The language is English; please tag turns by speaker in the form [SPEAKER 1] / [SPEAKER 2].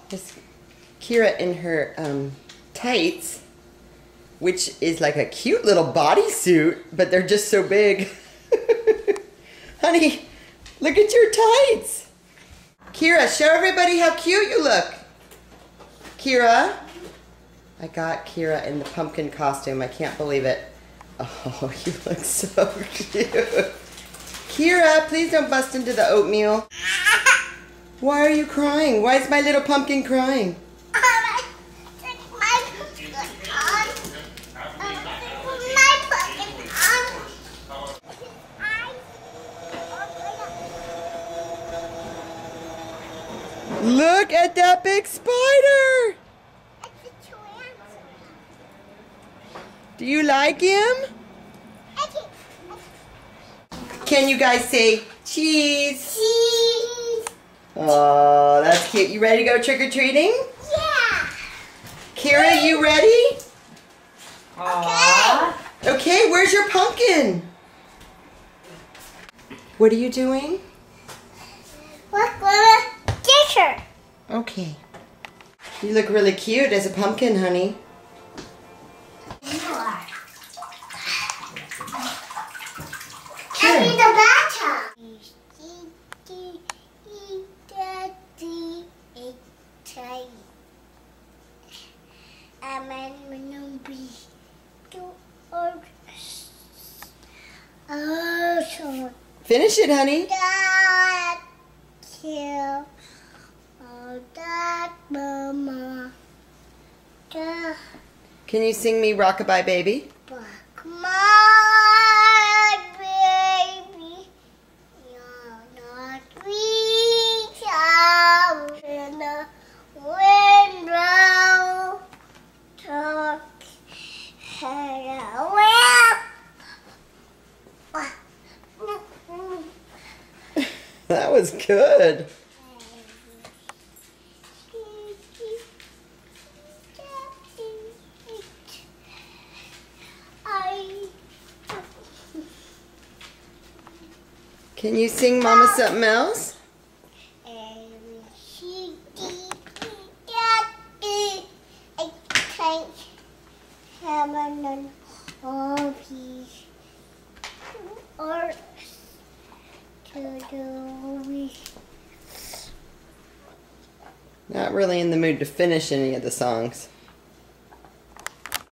[SPEAKER 1] There's Kira in her tights, which is like a cute little bodysuit, but they're just so big. Honey, look at your tights. Kira, show everybody how cute you look. Kira. I got Kira in the pumpkin costume. I can't believe it. Oh, you look so cute. Kira, please don't bust into the oatmeal. Why are you crying? Why is my little pumpkin crying? Look at that big spider! Do you like him? Can you guys say cheese?
[SPEAKER 2] Cheese!
[SPEAKER 1] Oh, that's cute. You ready to go trick-or-treating?
[SPEAKER 2] Yeah!
[SPEAKER 1] Kira, you ready?
[SPEAKER 2] Okay!
[SPEAKER 1] Okay, where's your pumpkin? What are you doing?
[SPEAKER 2] We're gonna get her.
[SPEAKER 1] Okay. You look really cute as a pumpkin, honey.
[SPEAKER 2] And in the bathtub.
[SPEAKER 1] Finish it, honey. Can you sing me Rockabye Baby?
[SPEAKER 2] Come on, baby. You're not reach out in the window. Talk
[SPEAKER 1] That was good. Can you sing Mama something else? Not really in the mood to finish any of the songs.